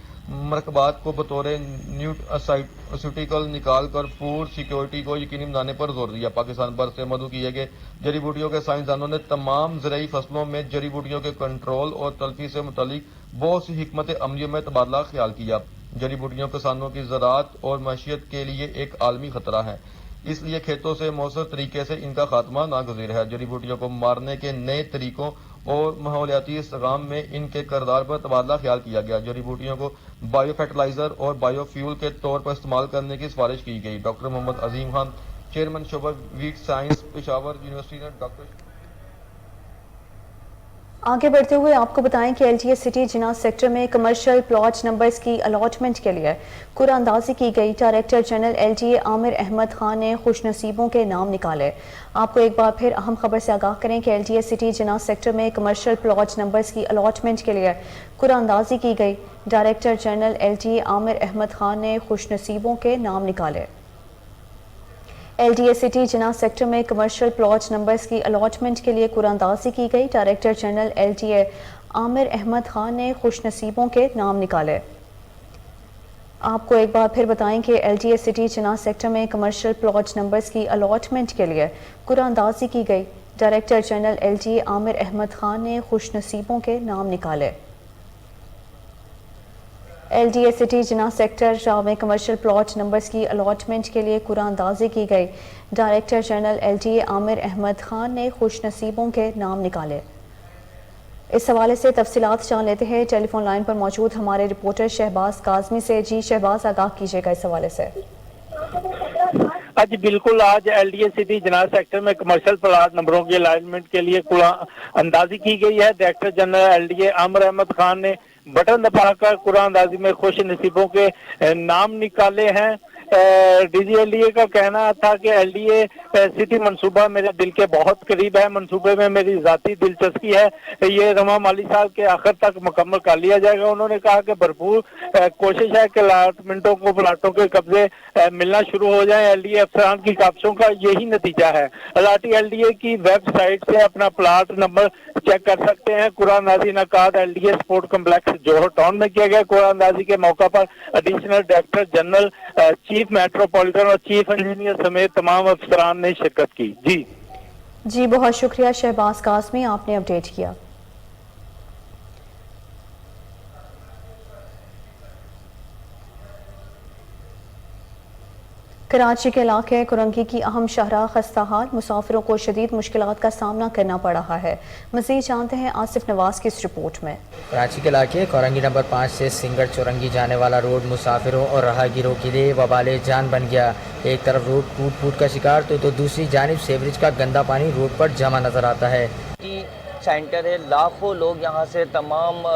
مرکبات کو بطور نیوٹراسیوٹیکل نکال کر فوڈ سیکیورٹی کو یقینی بنانے پر زور دیا. پاکستان بھر سے مدعو کیے گئے جڑی بوٹیوں کے سائنسدانوں نے تمام زرعی فصلوں میں جڑی بوٹیوں کے کنٹرول اور تلفی سے متعلق بہت سی حکمت عملیوں میں تبادلہ خیال کیا. جڑی بوٹیوں کسانوں کی زراعت اور معیشت کے لیے ایک عالمی خطرہ ہے، اس لیے کھیتوں سے مؤثر طریقے سے ان کا خاتمہ ناگزیر ہے. جڑی بوٹیوں کو مارنے کے نئے طریقوں اور ماحولیاتی استحکام میں ان کے کردار پر تبادلہ خیال کیا گیا. جڑی بوٹیوں کو بائیو فرٹیلائزر اور بائیو فیول کے طور پر استعمال کرنے کی سفارش کی گئی. ڈاکٹر محمد عظیم خان چیئرمین شعبہ ویٹ سائنس پشاور یونیورسٹی نے ڈاکٹر آگے بڑھتے ہوئے آپ کو بتائیں کہ LTA سٹی جناح سیکٹر میں کمرشل پلاٹ نمبرز کی الاٹمنٹ کے لیے قرعہ اندازی کی گئی۔ ڈائریکٹر جنرل LTA عامر احمد خان نے خوش نصیبوں کے نام نکالے۔ آپ کو ایک بار پھر اہم خبر سے آگاہ کریں کہ LTA سٹی جناح سیکٹر میں کمرشل پلاٹ نمبرز کی الاٹمنٹ کے لیے قرعہ اندازی کی گئی۔ ڈائریکٹر جنرل LTA عامر احمد خان نے خوش نصیبوں کے نام نکالے۔ LTA سٹی جناح سیکٹر میں کمرشل پلاٹ نمبرز کی الاٹمنٹ کے لیے قرعہ اندازی کی گئی۔ ڈائریکٹر جنرل LTA عامر احمد خان نے خوش نصیبوں کے نام نکالے۔ آپ کو ایک بار پھر بتائیں کہ LTA سٹی جناح سیکٹر میں کمرشل پلاٹ نمبرز کی الاٹمنٹ کے لیے قرعہ اندازی کی گئی۔ ڈائریکٹر جنرل LTA عامر احمد خان نے خوش نصیبوں کے نام نکالے۔ LTA سٹی جناح سیکٹر میں کمرشل پلاٹ نمبرز کی الاٹمنٹ کے لیے قرعہ اندازی کی گئی۔ ڈائریکٹر جنرل LTA عامر احمد خان نے خوش نصیبوں کے نام نکالے۔ اس حوالے سے تفصیلات جان لیتے ہیں ٹیلی فون لائن پر موجود ہمارے رپورٹر شہباز کاظمی سے۔ جی شہباز، آگاہ کیجیے گا اس حوالے سے۔ جی بالکل، آج LTA سٹی جناح سیکٹر میں کمرشل پلاٹ نمبروں کی الائنمنٹ کے لیے قرعہ اندازی کی گئی ہے۔ ڈائریکٹر جنرل LTA عامر احمد خان نے بٹن دبا کر قرعہ اندازی میں خوش نصیبوں کے نام نکالے ہیں۔ DG کا کہنا تھا کہ LTA سٹی منصوبہ میرے دل کے بہت قریب ہے، منصوبے میں میری ذاتی دلچسپی ہے، یہ رواں مالی سال کے آخر تک مکمل کر لیا جائے گا۔ انہوں نے کہا کہ بھرپور کوشش ہے کہ الاٹمنٹوں کو پلاٹوں کے قبضے ملنا شروع ہو جائیں۔ LTA افسران کی کاوشوں کا یہی نتیجہ ہے۔ الاٹی LTA کی ویب سائٹ سے اپنا پلاٹ نمبر چیک کر سکتے ہیں۔ قرعہ اندازی انعقاد LTA sport complex Johar town میں کیا گیا۔ قرعہ اندازی کے موقع پر additional director general, chief metropolitan اور چیف انجینئر سمیت تمام افسران نے شرکت کی۔ جی بہت شکریہ شہباز کاظمی، آپ نے اپڈیٹ کیا۔ کراچی کے علاقے کرنگی کی اہم شاہراہ خستہ حال، مسافروں کو شدید مشکلات کا سامنا کرنا پڑ رہا ہے۔ مزید جانتے ہیں آصف نواز کی اس رپورٹ میں۔ کراچی کے علاقے کورنگی نمبر 5 سے سنگر چورنگی جانے والا روڈ مسافروں اور راہگیروں کے لیے وبال جان بن گیا۔ ایک طرف روڈ ٹوٹ پھوٹ کا شکار تو دوسری جانب سیوریج کا گندا پانی روڈ پر جمع نظر آتا ہے۔ سینٹر ہے، لاکھوں لوگ یہاں سے، تمام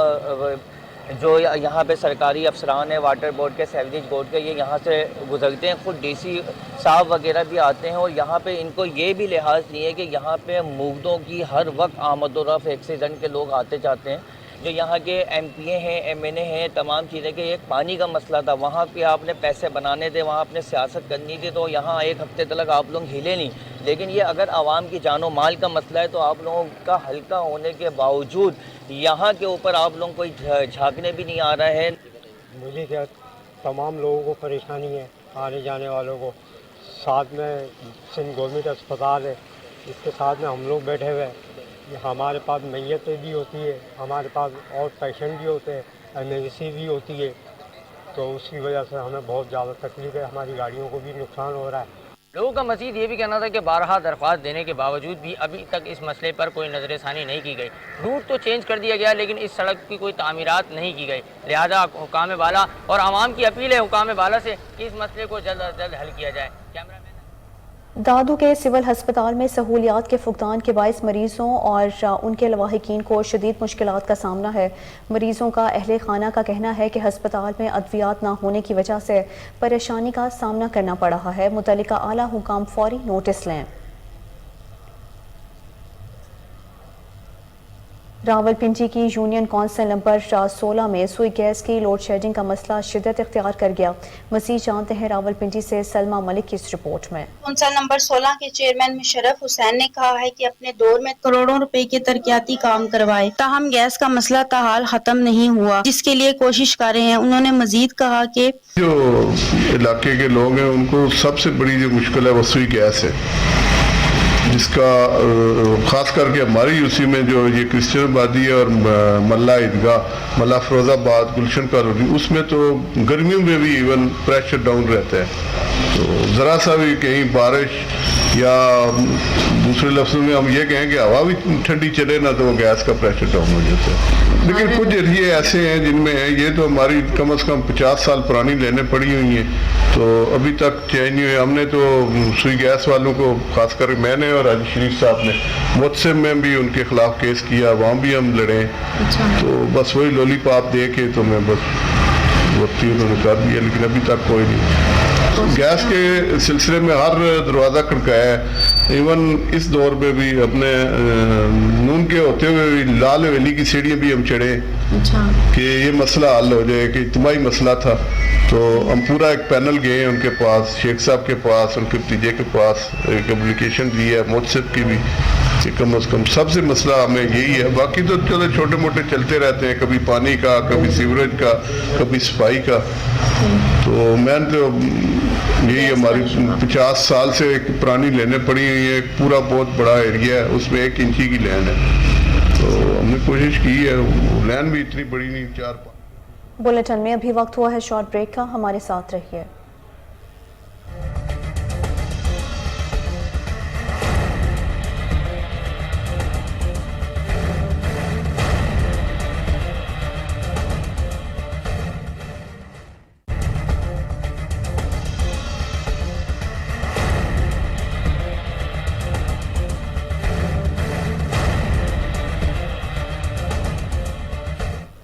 جو یہاں پہ سرکاری افسران ہیں، واٹر بورڈ کے، سیوریج بورڈ کے، یہ یہاں سے گزرتے ہیں۔ خود DC صاحب وغیرہ بھی آتے ہیں، اور یہاں پہ ان کو یہ بھی لحاظ نہیں ہے کہ یہاں پہ مردوں کی ہر وقت آمد و رفت، ایکسیڈنٹ کے لوگ آتے جاتے ہیں۔ جو یہاں کے MPA ہیں، MNA ہیں، تمام چیزیں کہ ایک پانی کا مسئلہ تھا، وہاں پہ آپ نے پیسے بنانے تھے، وہاں آپ نے سیاست کرنی تھی، تو یہاں ایک ہفتے تک آپ لوگ ہلے نہیں۔ لیکن یہ اگر عوام کی جان و مال کا مسئلہ ہے تو آپ لوگوں کا ہلکا ہونے کے باوجود یہاں کے اوپر آپ لوگوں کو کوئی جھانکنے بھی نہیں آ رہا ہے۔ مجھے کیا تمام لوگوں کو پریشانی ہے، آنے جانے والوں کو۔ ساتھ میں سندھ گورنمنٹ اسپتال ہے، اس کے ساتھ میں ہم لوگ بیٹھے ہوئے ہیں۔ ہمارے پاس میتیں بھی ہوتی ہے، ہمارے پاس اور پیشنٹ بھی ہوتے ہیں، ایمرجنسی بھی ہوتی ہے، تو اس کی وجہ سے ہمیں بہت زیادہ تکلیف ہے، ہماری گاڑیوں کو بھی نقصان ہو رہا ہے۔ لوگوں کا مزید یہ بھی کہنا تھا کہ بارہا درخواست دینے کے باوجود بھی ابھی تک اس مسئلے پر کوئی نظر ثانی نہیں کی گئی۔ روٹ تو چینج کر دیا گیا لیکن اس سڑک کی کوئی تعمیرات نہیں کی گئی، لہذا حکام بالا اور عوام کی اپیل ہے حکام بالا سے کہ اس مسئلے کو جلد از جلد حل کیا جائے۔ دادو کے سول ہسپتال میں سہولیات کے فقدان کے باعث مریضوں اور ان کے لواحقین کو شدید مشکلات کا سامنا ہے۔ مریضوں کا اہل خانہ کا کہنا ہے کہ ہسپتال میں ادویات نہ ہونے کی وجہ سے پریشانی کا سامنا کرنا پڑ رہا ہے۔ متعلقہ اعلیٰ حکام فوری نوٹس لیں۔ راولپنڈی کی یونین کونسل نمبر 16 میں سوئی گیس کی لوڈ شیڈنگ کا مسئلہ شدت اختیار کر گیا۔ مزید جانتے ہیں راولپنڈی سے سلمہ ملک کی اس رپورٹ میں۔ کونسل نمبر 16 کے چیئرمین مشرف حسین نے کہا ہے کہ اپنے دور میں کروڑوں روپے کے ترقیاتی کام کروائے، تاہم گیس کا مسئلہ تاحال ختم نہیں ہوا، جس کے لیے کوشش کر رہے ہیں۔ انہوں نے مزید کہا کہ جو علاقے کے لوگ ہیں ان کو سب سے بڑی جو مشکل ہے وہ سوئی گیس ہے، جس کا خاص کر کے ہماری یوسی میں جو یہ کرسچن آبادی ہے اور ملا عیدگاہ، ملا فیروز آباد، گلشن کالونی، اس میں تو گرمیوں میں بھی ایون پریشر ڈاؤن رہتا ہے، تو ذرا سا بھی کہیں بارش या दूसरे लफ्ज़ों में हम ये कहें कि हवा भी ठंडी चले ना तो वो गैस का प्रेशर डाउन हो जाता है। लेकिन कुछ एरिए ऐसे हैं जिनमें ये तो हमारी कम से कम 50 साल पुरानी लाइनें पड़ी हुई हैं, तो अभी तक चेंज नहीं हुए। हमने तो सुई गैस वालों को, खासकर मैंने और हाजी शरीफ साहब ने मुतसिम में भी उनके खिलाफ केस किया, वहाँ भी हम लड़े। तो बस वही लॉलीपॉप दे के तो मैं बस वक्ती उन्होंने कर दिया, लेकिन अभी तक कोई नहीं। गैस के सिलसिले में हर दरवाज़ा खड़काया है। इवन इस दौर में भी अपने नून के होते हुए भी लाल हवेली की सीढ़ियाँ भी हम चढ़े कि ये मसला हल हो जाए, कि इज्तिमाई मसला था। तो हम पूरा एक पैनल गए उनके पास, शेख साहब के पास, उनके भतीजे के पास, एक एप्लीकेशन दी है मुतसिब की भी, कि कम से कम सबसे मसला हमें यही है। बाकी तो चलो छोटे मोटे चलते रहते हैं, कभी पानी का, कभी सीवरेज का, कभी सफाई का। तो मैं तो यही हमारी 50 साल से एक पुरानी लाइनें पड़ी हुई है, एक पूरा बहुत बड़ा एरिया है, उसमें 1 इंची की लाइन है। तो हमने कोशिश की है, लाइन भी इतनी बड़ी नहीं, 4-5। बुलेटिन में अभी वक्त हुआ है शॉर्ट ब्रेक का, हमारे साथ रहिए।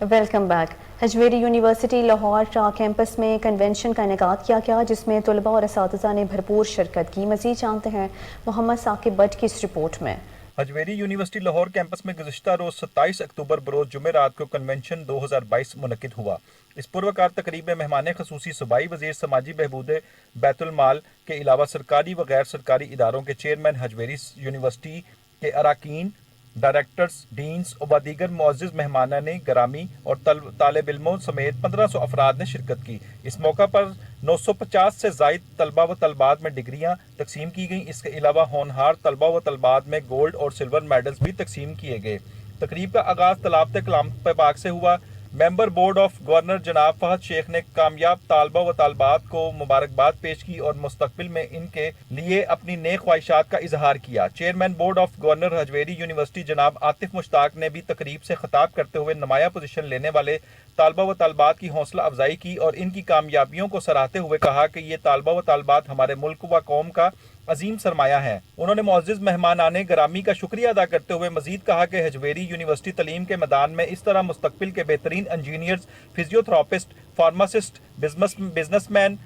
Welcome back. Hajvery university Lahore Shah campus में कन्वेंशन का इनेकाद किया गया, जिसमें तलबा और असातिज़ा ने भरपूर शिरकत की। मज़ीद जानते हैं मोहम्मद साकिब बट की इस रिपोर्ट में। हजवेरी यूनिवर्सिटी लाहौर कैंपस में गुज़िश्ता रोज़ 27 अक्टूबर बरोज़ जुमे रात को कन्वेंशन 2022 मुनक़िद हुआ। इस पुरवकार तकरीब में मेहमान खसूसी सूबाई वज़ीर समाजी बहबूद बैतुल माल के अलावा सरकारी व गैर सरकारी इदारों के चेयरमैन, हजवेरी यूनिवर्सिटी के अराकीन, डायरेक्टर्स, डीन्स और दीगर मुअज़्ज़िज़ मेहमानान गिरामी और तालिब इल्मों समेत 1500 अफराद ने शिरकत की। इस मौका पर 950 से ज़ायद तलबा व तलबात में डिग्रियाँ तकसीम की गईं। इसके अलावा होनहार तलबा व तलबात में गोल्ड और सिल्वर मेडल्स भी तकसीम किए गए। तकरीब का आगाज़ तलावत कलाम पाक से हुआ। मेंबर बोर्ड ऑफ गवर्नर जनाब फहद शेख ने कामयाब तालबा व तालबात को मुबारकबाद पेश की और मुस्तकबिल में इनके लिए अपनी नेक ख्वाहिशात का इजहार किया। Chairman board of governor Hajvery university जनाब आतिफ मुश्ताक ने भी तकरीब से खिताब करते हुए नुमाया पोजीशन लेने वाले तालबा व तालबात की हौसला अफजाई की और इनकी कामयाबियों को सराहते हुए कहा कि ये तालबा व तालबात हमारे मुल्क व कौम का अजीम सरमाया है। उन्होंने मुअज़्ज़िज़ मेहमानाने गिरामी का शुक्रिया अदा करते हुए मजीद कहा कि हजवेरी यूनिवर्सिटी तलीम के मैदान में इस तरह मुस्तकबिल के बेहतरीन engineers, physiotherapist, pharmacist, businessman,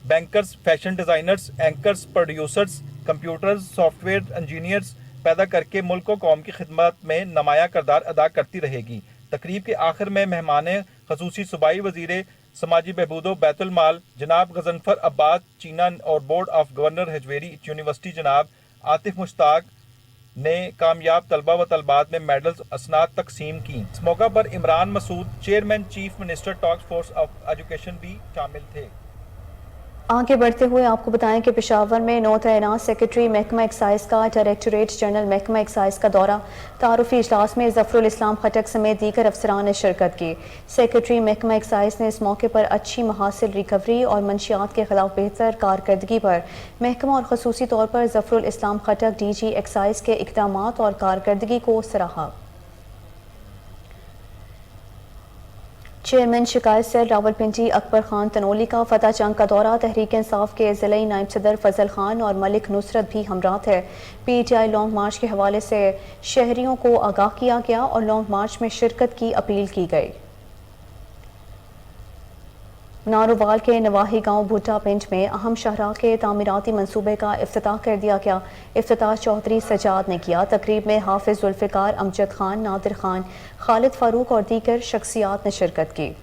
bankers, fashion designers, anchors, producers, computers, software engineers पैदा करके मुल्क व कौम की खिदमत में नुमाया किरदार अदा करती रहेगी। तकरीब के आखिर में मेहमान खसूसी सूबाई वज़ीर समाजी बहबूद बैतुल माल जनाब गजनफर अब्बास चीना और board of governor Hajvery university जनाब आतिफ मुश्ताक ने कामयाब तलबा व तलबात में मेडल्स असनाद तकसीम की। इस मौका पर Imran Masood chairman chief minister task force of education भी शामिल थे। आगे बढ़ते हुए आपको बताएं कि पेशावर में नौ तैनात सेक्रेटरी महकमा एक्साइज का डायरेक्टरेट जनरल महकमा एक्साइज का दौरा। तारुफी इजलास में जफरुल इस्लाम खटक समेत दीगर अफसरान ने शिरकत की। सेक्रेटरी महकमा एक्साइज ने इस मौके पर अच्छी महासिल रिकवरी और मंशियात के खिलाफ बेहतर कारकर्दगी पर महकमा और खसूसी तौर पर जफरुल इस्लाम खटक DG एक्साइज के इक़दामात और कारकर्दगी को सराहा। चेयरमैन शिकायत सेल रावलपिंडी अकबर खान तनोली का फतह जंग का दौरा। तहरीक इंसाफ के ज़िले नायब सदर फजल खान और मलिक नुसरत भी हमराह थे। PTI लॉन्ग मार्च के हवाले से शहरियों को आगाह किया गया और लॉन्ग मार्च में शिरकत की अपील की गई। नारोवाल के नवाही गांव भुट्टा पिंड में अहम शाहराह के तामीराती मंसूबे का इफ्तिताह कर दिया गया। इफ्तिताह चौधरी सजाद ने किया। तकरीब में हाफिज जुल्फ़िकार, अमजद खान, नादिर खान, खालिद फारूक और दीगर शख्सियात ने शिरकत की।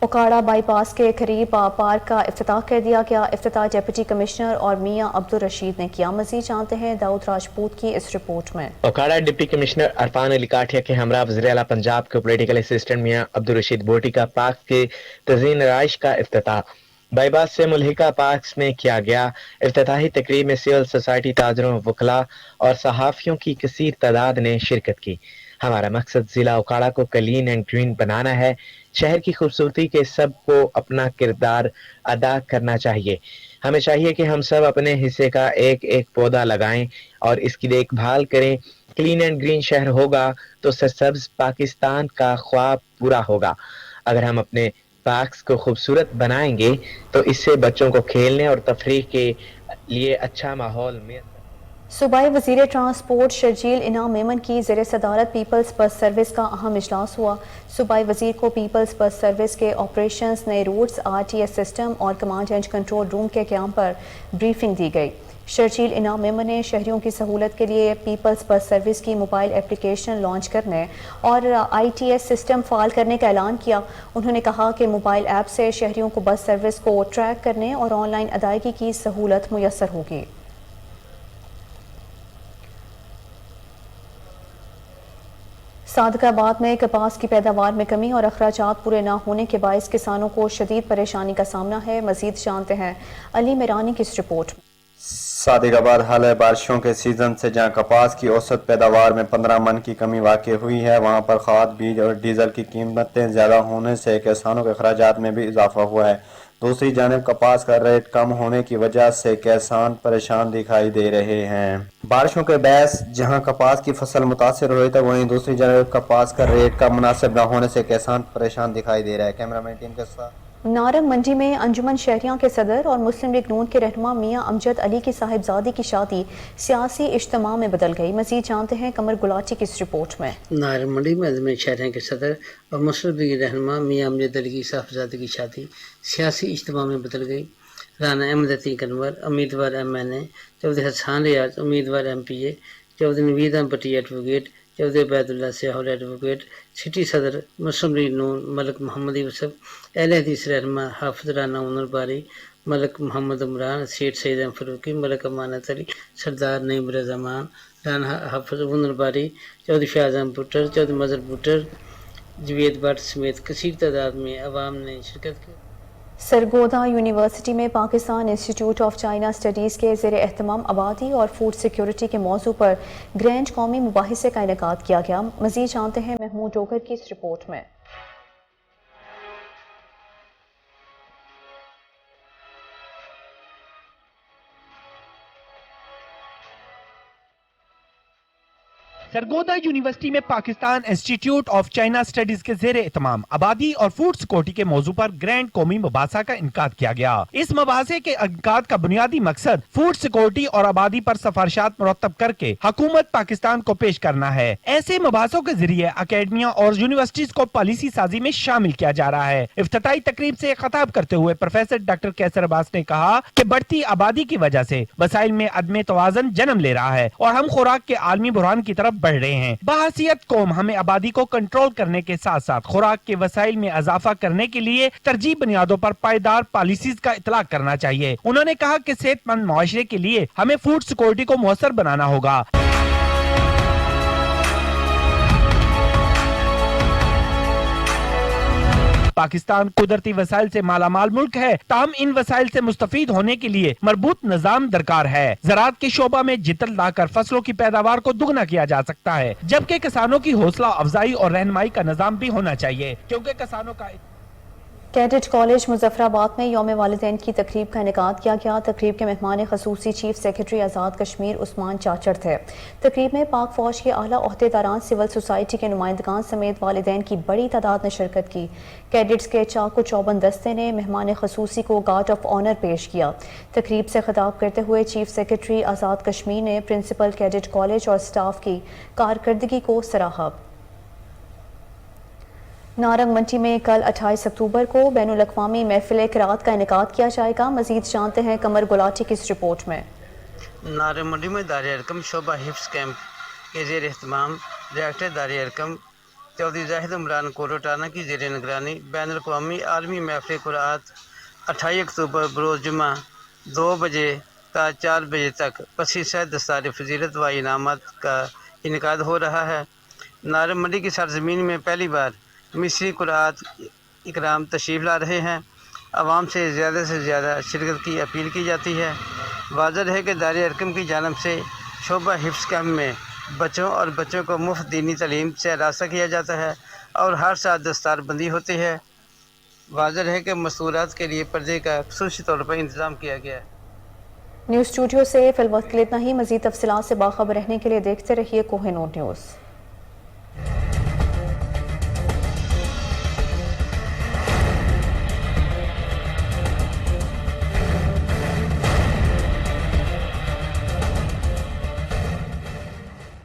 उकाड़ा बाईपास के करीब पार्क का इफ्तिताह कर दिया गया। इफ्तिताह डिप्टी कमिश्नर और मियां अब्दुल रशीद ने किया। मज़ीद जानते हैं दाऊद राजपूत की इस रिपोर्ट में। उकाड़ा डिप्टी कमिश्नर अरफान अली काठिया के हमरा वज़ीर आला पंजाब के पॉलिटिकल असिस्टेंट मियां अब्दुल रशीद बोटी का पार्क के तज़ीन राइश का इफ्तिताह बाईपास से मुल्हिका पार्क में किया गया। इफ्तिताही तकरीब में सिविल सोसाइटी ताजरों, वकला और सहाफ़ियों की कसीर तादाद ने शिरकत की। हमारा मकसद जिला उकाड़ा को क्लीन एंड ग्रीन बनाना है। शहर की खूबसूरती के सबको अपना किरदार अदा करना चाहिए। हमें चाहिए कि हम सब अपने हिस्से का एक एक पौधा लगाएं और इसकी देखभाल करें। क्लीन एंड ग्रीन शहर होगा तो सरसब्ज पाकिस्तान का ख्वाब पूरा होगा। अगर हम अपने पार्क्स को खूबसूरत बनाएंगे तो इससे बच्चों को खेलने और तफरीह के लिए अच्छा माहौल में। सूबाई वज़ीर ट्रांसपोर्ट शर्जील इनाम मेमन की ज़ेर सदारत पीपल्स बस सर्विस का अहम इजलास हुआ। सूबाई वज़ीर को पीपल्स बस सर्विस के ऑपरेशंस, नए रूट्स, RTS सिस्टम और कमांड एंड कंट्रोल रूम के क़याम पर ब्रीफिंग दी गई। शर्जील इनाम मेमन ने शहरियों की सहूलत के लिए पीपल्स बस सर्विस की मोबाइल एप्लीकेशन लॉन्च करने और ITS सिस्टम फ़ाल करने का ऐलान किया। उन्होंने कहा कि मोबाइल ऐप से शहरियों को बस सर्विस को ट्रैक करने और ऑनलाइन अदायगी की सहूलत मुयस्सर होगी। सादकाबाद में कपास की पैदावार में कमी और अखराजात पूरे न होने के बायस किसानों को शदीद परेशानी का सामना है। मजीद जानते हैं अली मिरानी की इस रिपोर्ट में। सादिकाबाद हाल है बारिशों के सीजन से जहां कपास की औसत पैदावार में 15 मन की कमी वाक़ हुई है, वहां पर खाद, बीज और डीजल की कीमतें ज़्यादा होने से किसानों के अखराजात में भी इजाफा हुआ है। दूसरी जानिब कपास का रेट कम होने की वजह से किसान परेशान दिखाई दे रहे हैं। बारिशों के बायस जहां कपास की फसल मुतासिर हुई तो वहीं दूसरी जानिब कपास का रेट कम मुनासिब न होने से किसान परेशान दिखाई दे रहा है। कैमरामैन टीम के साथ नारंग मंडी में अंजुमन शहरियां के सदर और मुस्लिम लीग नून के रहनुमा मियां अमजद अली की साहिबजादी की शादी सियासी इज्तिमा में बदल गई। मजीद जानते हैं कमर गुलाटी की इस रिपोर्ट में। नारंग मंडी में अंजुमन शहरियां के सदर और मुस्लिम लीग रहनुमा मियां अमजद अली की साहिबजादी की शादी सियासी इज्तिमा में बदल गई। राना अहमद अतीक अनवर उम्मीदवार MNA, चौधरी हसन रियाज उम्मीदवार MPA, चौधरी नवीद भट्टी advocate, Chaudhary Baidulla सियाहुल advocate, city सदर मुस्लिम लीग नून मलिक मोहम्मद यूसुफ, अहले हदीस रहनुमा हाफिज राना उमर बारी, मलिक मोहम्मद उमरान, सेठ सईद फरूकी, मलिक अमानत अली, सरदार नईम रज़ामान, राना हाफिज उमर बारी, चौधरी शाहजहां बुटर, चौधरी मजर बुटर, जवेद भट्ट समेत कसीर तादाद में अवाम ने शिरकत की। सरगोदा यूनिवर्सिटी में Pakistan institute of China studies के ज़ेर एहतमाम आबादी और फूड सिक्योरिटी के मौजू पर ग्रैंड कौमी मुबाहिसे का इनेकाद किया गया। मज़ीद जानते हैं महमूद डोगर की इस रिपोर्ट में। सरगोदा यूनिवर्सिटी में Pakistan institute of China studies के ज़ेर एहतमाम आबादी और फूड सिक्योरिटी के मौजू पर ग्रैंड कौमी मुबाहिसा का इनकाद किया गया। इस मुबाहिसे के इनकाद का बुनियादी मकसद फूड सिक्योरिटी और आबादी पर सिफारिशात मुरतब करके हुकूमत पाकिस्तान को पेश करना है। ऐसे मुबाहिसों के जरिए अकेडमिया और यूनिवर्सिटीज को पॉलिसी साजी में शामिल किया जा रहा है। इफ्तिताई तकरीब से खिताब करते हुए प्रोफेसर डॉक्टर कैसर अब्बास ने कहा कि बढ़ती आबादी की वजह से वसाइल में अदम तवाज़ुन जन्म ले रहा है और हम खुराक के आलमी बुरहान की तरफ बढ़ रहे हैं। बहसीयत कौम हमें आबादी को कंट्रोल करने के साथ साथ खुराक के वसाइल में इजाफा करने के लिए तरजीह बुनियादों पर पायदार पॉलिसीज का इतलाक करना चाहिए। उन्होंने कहा कि सेहतमंद मुआशरे के लिए हमें फूड सिक्योरिटी को मुयस्सर बनाना होगा। पाकिस्तान कुदरती वसाइल से मालामाल मुल्क है, ताहम इन वसाइल से मुस्तफीद होने के लिए मरबूत निजाम दरकार है। ज़राअत के शोबा में जितल लाकर फसलों की पैदावार को दुगना किया जा सकता है, जबकि किसानों की हौसला अफजाई और रहनुमाई का निजाम भी होना चाहिए, क्योंकि किसानों का कैडेट कॉलेज मुजफ्फराबाद में यौम वालिदैन की तकरीब का इनेकाद किया गया। तकरीब के मेहमान खसूसी चीफ सेक्रेटरी आज़ाद कश्मीर उस्मान चाचर थे। तकरीब में पाक फौज के आला ओहदेदारान, सिविल सोसाइटी के नुमाइंदगान समेत वालिदैन की बड़ी तादाद ने शिरकत की। कैडेट्स के चाकू चौबंद दस्ते ने मेहमान खसूसी को गार्ड ऑफ ऑनर पेश किया। तकरीब से खिताब करते हुए चीफ सेक्रेटरी आज़ाद कश्मीर ने प्रिंसिपल कैडेट कॉलेज और स्टाफ की कारकर्दगी को सराहा। नारंग मंडी में कल 28 अक्टूबर को बैनुल अक़वामी महफिल क़िराअत का इनेकाद किया जाएगा। मजीद जानते हैं कमर गुलाटी की इस रिपोर्ट में। नारंग मंडी में दार अरकम शोबा हिफ्स कैंप के ज़ेर एहतमाम डायरेक्टर दार अरकम चौधरी जाहिद उमरान कोरोटाना की ज़ेर निगरानी बैनुल अक़वामी आलमी महफिल क़िराअत 28 अक्टूबर बरोज़ जुमा 2 बजे ta 4 बजे तक पसीसा दस्तार फजीलत व इनामत का इनेकाद हो रहा है। नारंग मंडी की सरजमीन में पहली बार मिस्री कुरात इकराम तशरीफ़ ला रहे हैं। आवाम से ज़्यादा शिरकत की अपील की जाती है। वाज़ह है कि दार अरकम की जानब से शोबा हिफ्स कैम्प में बच्चों को मुफ्त दीनी तालीम से रास्ता किया जाता है और हर साल दस्तार बंदी होती है। वाज़ह है कि मस्तूरात के लिए पर्दे का खसूसी तौर पर इंतज़ाम किया गया है। न्यूज़ स्टूडियो से फिल वक्त के लिए इतना ही। मज़ीद तफसीलात से बाखबर रहने के लिए देखते रहिए कोहिनूर न्यूज़।